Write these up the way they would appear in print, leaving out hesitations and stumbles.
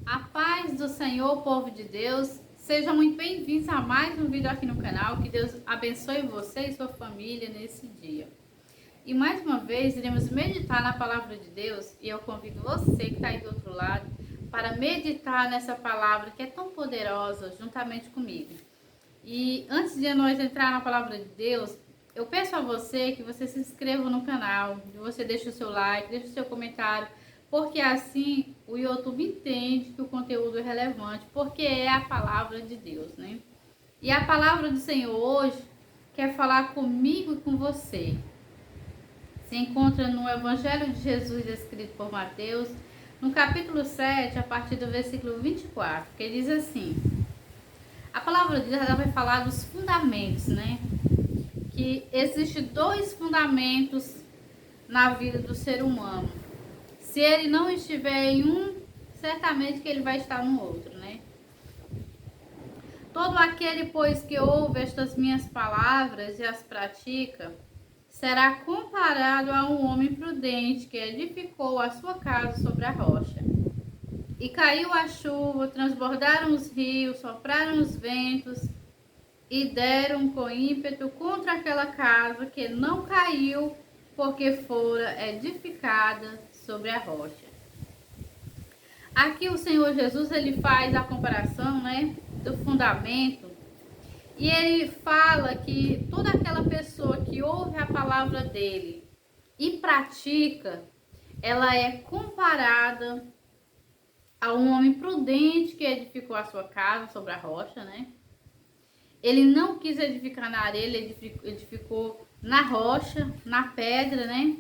A paz do Senhor, povo de Deus, sejam muito bem-vindos a mais um vídeo aqui no canal. Que Deus abençoe você e sua família nesse dia. E mais uma vez iremos meditar na palavra de Deus, e eu convido você que está aí do outro lado para meditar nessa palavra que é tão poderosa juntamente comigo. E antes de nós entrar na palavra de Deus, eu peço a você que você se inscreva no canal, que você deixe o seu like, deixe o seu comentário, porque assim o YouTube entende que o conteúdo é relevante, porque é a palavra de Deus, né? E a palavra do Senhor hoje quer falar comigo e com você. Se encontra no Evangelho de Jesus, escrito por Mateus, no capítulo 7, a partir do versículo 24, que diz assim: a palavra de Deus ela vai falar dos fundamentos, né? Que existem dois fundamentos na vida do ser humano. Se ele não estiver em um, certamente que ele vai estar no outro, né? Todo aquele, pois, que ouve estas minhas palavras e as pratica, será comparado a um homem prudente que edificou a sua casa sobre a rocha. E caiu a chuva, transbordaram os rios, sopraram os ventos e deram com ímpeto contra aquela casa, que não caiu, porque fora edificada sobre a rocha. Aqui o Senhor Jesus ele faz a comparação, né, do fundamento, e ele fala que toda aquela pessoa que ouve a palavra dele e pratica, ela é comparada a um homem prudente que edificou a sua casa sobre a rocha, né? Ele não quis edificar na areia, ele edificou na rocha, na pedra, né?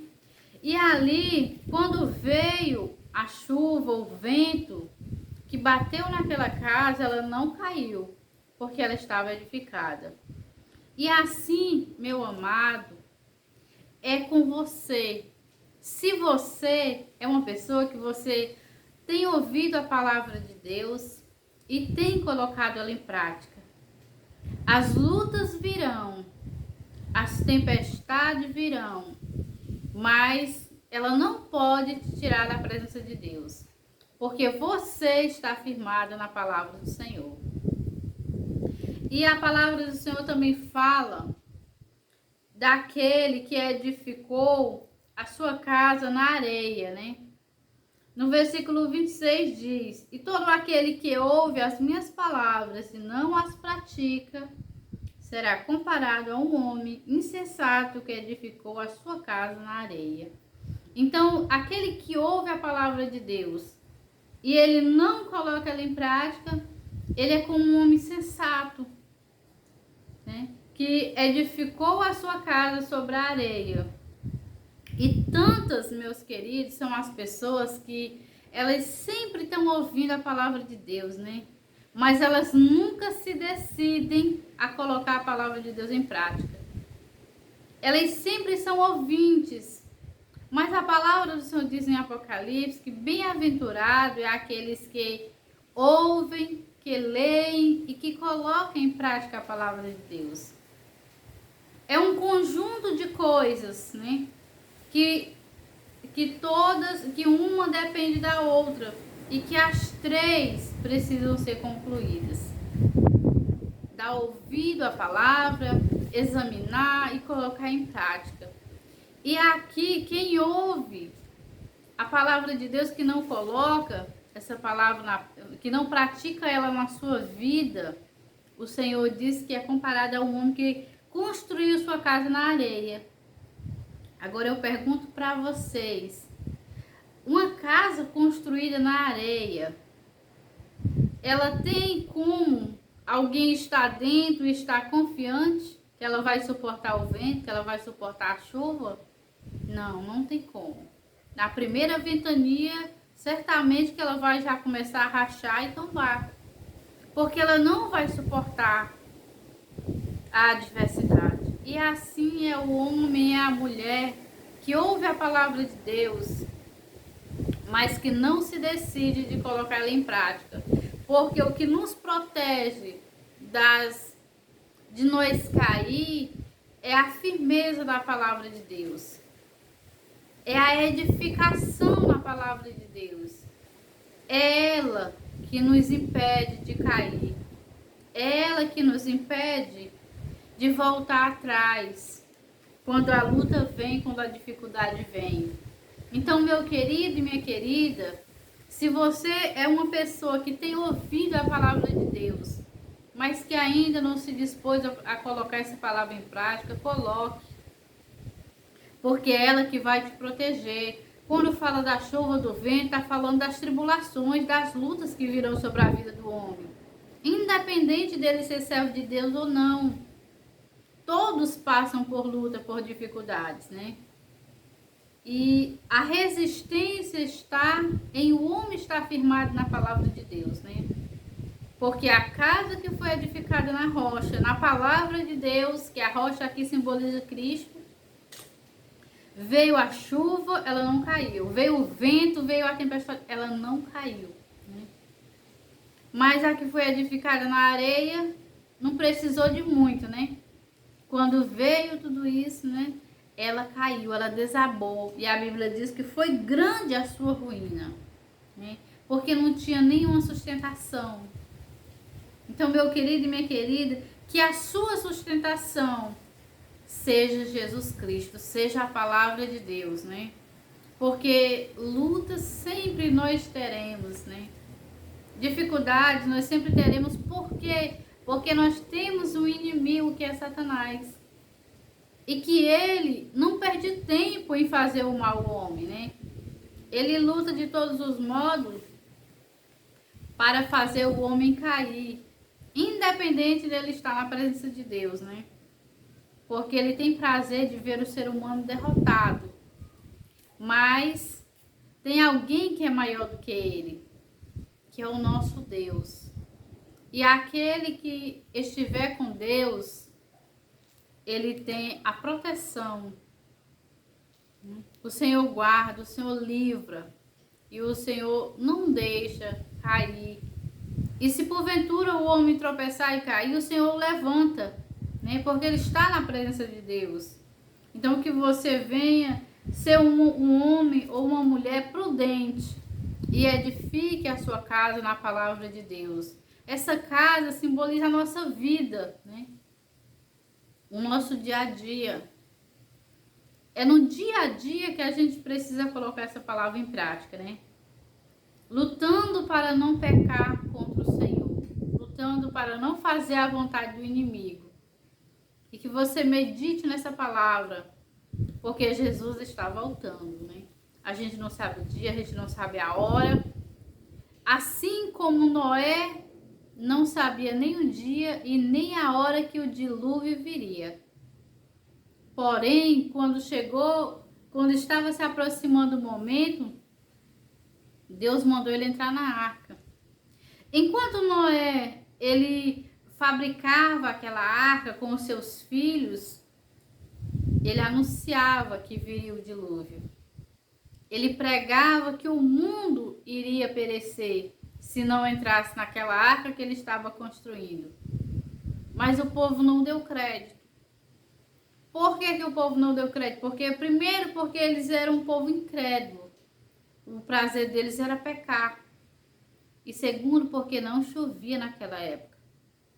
E ali, quando veio a chuva, o vento que bateu naquela casa, ela não caiu, porque ela estava edificada. E assim, meu amado, é com você. Se você é uma pessoa que você tem ouvido a palavra de Deus e tem colocado ela em prática, as lutas virão, as tempestades virão, mas ela não pode te tirar da presença de Deus, porque você está firmada na palavra do Senhor. E a palavra do Senhor também fala daquele que edificou a sua casa na areia, né? No versículo 26 diz: e todo aquele que ouve as minhas palavras e não as pratica, será comparado a um homem insensato que edificou a sua casa na areia. Então, aquele que ouve a palavra de Deus e ele não coloca ela em prática, ele é como um homem sensato, né? Que edificou a sua casa sobre a areia. E tantas, meus queridos, são as pessoas que elas sempre estão ouvindo a palavra de Deus, né? Mas elas nunca se decidem a colocar a palavra de Deus em prática. Elas sempre são ouvintes, mas a palavra do Senhor diz em Apocalipse que bem-aventurado é aqueles que ouvem, que leem e que colocam em prática a palavra de Deus. É um conjunto de coisas, né? Que uma depende da outra e que as três precisam ser concluídas. Dar ouvido à palavra, examinar e colocar em prática. E aqui, quem ouve a palavra de Deus que não coloca essa palavra, que não pratica ela na sua vida, o Senhor diz que é comparado a um homem que construiu sua casa na areia. Agora eu pergunto para vocês, uma casa construída na areia, ela tem como alguém estar dentro e estar confiante que ela vai suportar o vento, que ela vai suportar a chuva? Não, não tem como. Na primeira ventania, certamente que ela vai já começar a rachar e tombar, porque ela não vai suportar a adversidade. E assim é o homem e a mulher que ouve a palavra de Deus, mas que não se decide de colocar ela em prática. Porque o que nos protege de nós cair é a firmeza da palavra de Deus. É a edificação na palavra de Deus. É ela que nos impede de cair. É ela que nos impede de voltar atrás quando a luta vem, quando a dificuldade vem. Então, meu querido e minha querida, se você é uma pessoa que tem ouvido a palavra de Deus, mas que ainda não se dispôs a colocar essa palavra em prática, coloque. Porque é ela que vai te proteger. Quando fala da chuva, do vento, está falando das tribulações, das lutas que virão sobre a vida do homem. Independente dele ser servo de Deus ou não. Todos passam por luta, por dificuldades, né? E a resistência está em o homem estar firmado na palavra de Deus, né? Porque a casa que foi edificada na rocha, na palavra de Deus, que a rocha aqui simboliza Cristo, veio a chuva, ela não caiu. Veio o vento, veio a tempestade, ela não caiu, né? Mas a que foi edificada na areia, não precisou de muito, né? Quando veio tudo isso, né? Ela caiu, ela desabou. E a Bíblia diz que foi grande a sua ruína, né? Porque não tinha nenhuma sustentação. Então, meu querido e minha querida, que a sua sustentação seja Jesus Cristo, seja a palavra de Deus, né? Porque lutas sempre nós teremos, né? Dificuldades nós sempre teremos, por quê? Porque nós temos um inimigo que é Satanás. E que ele não perde tempo em fazer o mal ao homem, né? Ele luta de todos os modos para fazer o homem cair, independente dele estar na presença de Deus, né? Porque ele tem prazer de ver o ser humano derrotado. Mas tem alguém que é maior do que ele, que é o nosso Deus. E aquele que estiver com Deus, ele tem a proteção. O Senhor guarda, o Senhor livra. E o Senhor não deixa cair. E se porventura o homem tropeçar e cair, o Senhor o levanta, né? Porque ele está na presença de Deus. Então que você venha ser um homem ou uma mulher prudente e edifique a sua casa na palavra de Deus. Essa casa simboliza a nossa vida, né? O nosso dia a dia. É no dia a dia que a gente precisa colocar essa palavra em prática, né? Lutando para não pecar contra o Senhor. Lutando para não fazer a vontade do inimigo. E que você medite nessa palavra, porque Jesus está voltando, né? A gente não sabe o dia, a gente não sabe a hora. Assim como Noé não sabia nem o dia e nem a hora que o dilúvio viria. Porém, quando estava se aproximando o momento, Deus mandou ele entrar na arca. Enquanto Noé, ele fabricava aquela arca com os seus filhos, ele anunciava que viria o dilúvio. Ele pregava que o mundo iria perecer se não entrasse naquela arca que ele estava construindo. Mas o povo não deu crédito. Por que o povo não deu crédito? Primeiro, porque eles eram um povo incrédulo. O prazer deles era pecar. E segundo, porque não chovia naquela época.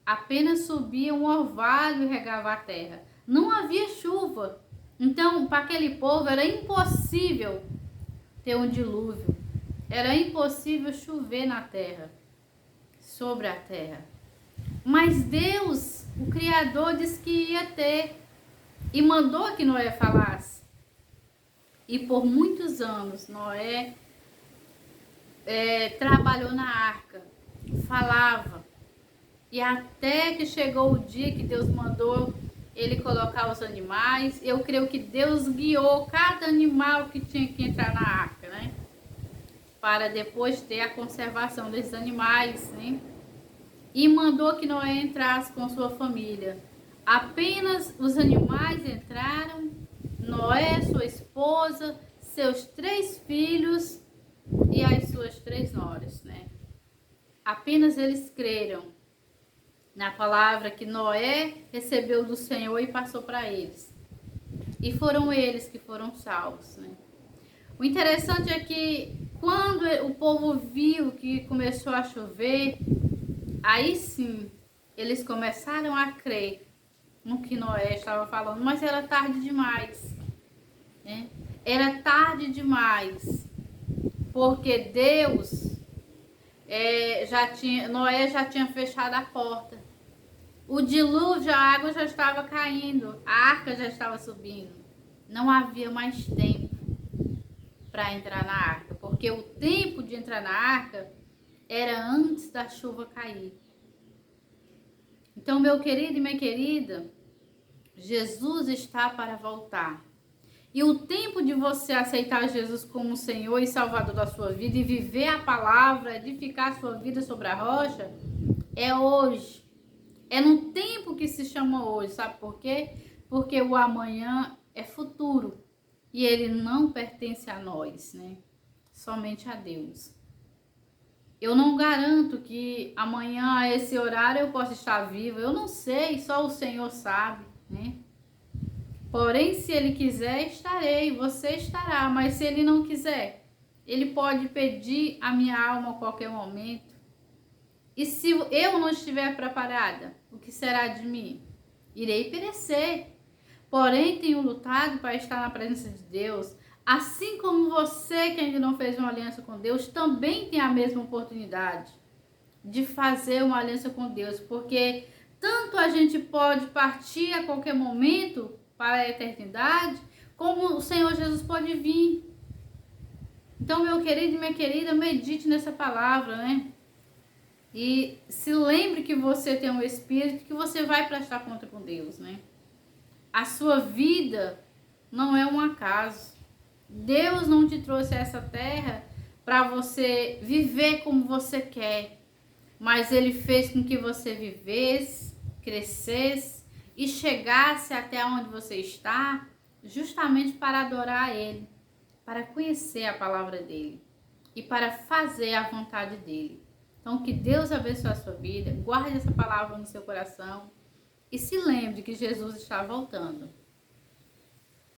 Apenas subia um orvalho e regava a terra. Não havia chuva. Então, para aquele povo era impossível ter um dilúvio. Era impossível chover na terra, sobre a terra. Mas Deus, o Criador, disse que ia ter. E mandou que Noé falasse. E por muitos anos, Noé trabalhou na arca, falava. E até que chegou o dia que Deus mandou ele colocar os animais. Eu creio que Deus guiou cada animal que tinha que entrar na arca, né? Para depois ter a conservação desses animais, né? E mandou que Noé entrasse com sua família. Apenas os animais entraram, Noé, sua esposa, seus 3 filhos e as suas 3 noras, né? Apenas eles creram na palavra que Noé recebeu do Senhor e passou para eles. E foram eles que foram salvos, né? O interessante é que Quando o povo viu que começou a chover, aí sim, eles começaram a crer no que Noé estava falando, mas era tarde demais, né? Era tarde demais, porque Noé já tinha fechado a porta. O dilúvio, a água já estava caindo, a arca já estava subindo. Não havia mais tempo para entrar na arca, porque o tempo de entrar na arca era antes da chuva cair. Então, meu querido e minha querida, Jesus está para voltar. E o tempo de você aceitar Jesus como Senhor e Salvador da sua vida e viver a palavra, edificar a sua vida sobre a rocha, é hoje. É no tempo que se chama hoje, sabe por quê? Porque o amanhã é futuro e ele não pertence a nós, né? Somente a Deus. Eu não garanto que amanhã, a esse horário, eu possa estar viva. Eu não sei, só o Senhor sabe, né? Porém, se Ele quiser, estarei, você estará. Mas se Ele não quiser, Ele pode pedir a minha alma a qualquer momento. E se eu não estiver preparada, o que será de mim? Irei perecer. Porém, tenho lutado para estar na presença de Deus. Assim como você que ainda não fez uma aliança com Deus, também tem a mesma oportunidade de fazer uma aliança com Deus. Porque tanto a gente pode partir a qualquer momento para a eternidade, como o Senhor Jesus pode vir. Então, meu querido e minha querida, medite nessa palavra, né? E se lembre que você tem um Espírito, que você vai prestar conta com Deus, né? A sua vida não é um acaso. Deus não te trouxe a essa terra para você viver como você quer, mas Ele fez com que você vivesse, crescesse e chegasse até onde você está, justamente para adorar Ele, para conhecer a palavra dEle e para fazer a vontade dEle. Então, que Deus abençoe a sua vida, guarde essa palavra no seu coração e se lembre que Jesus está voltando.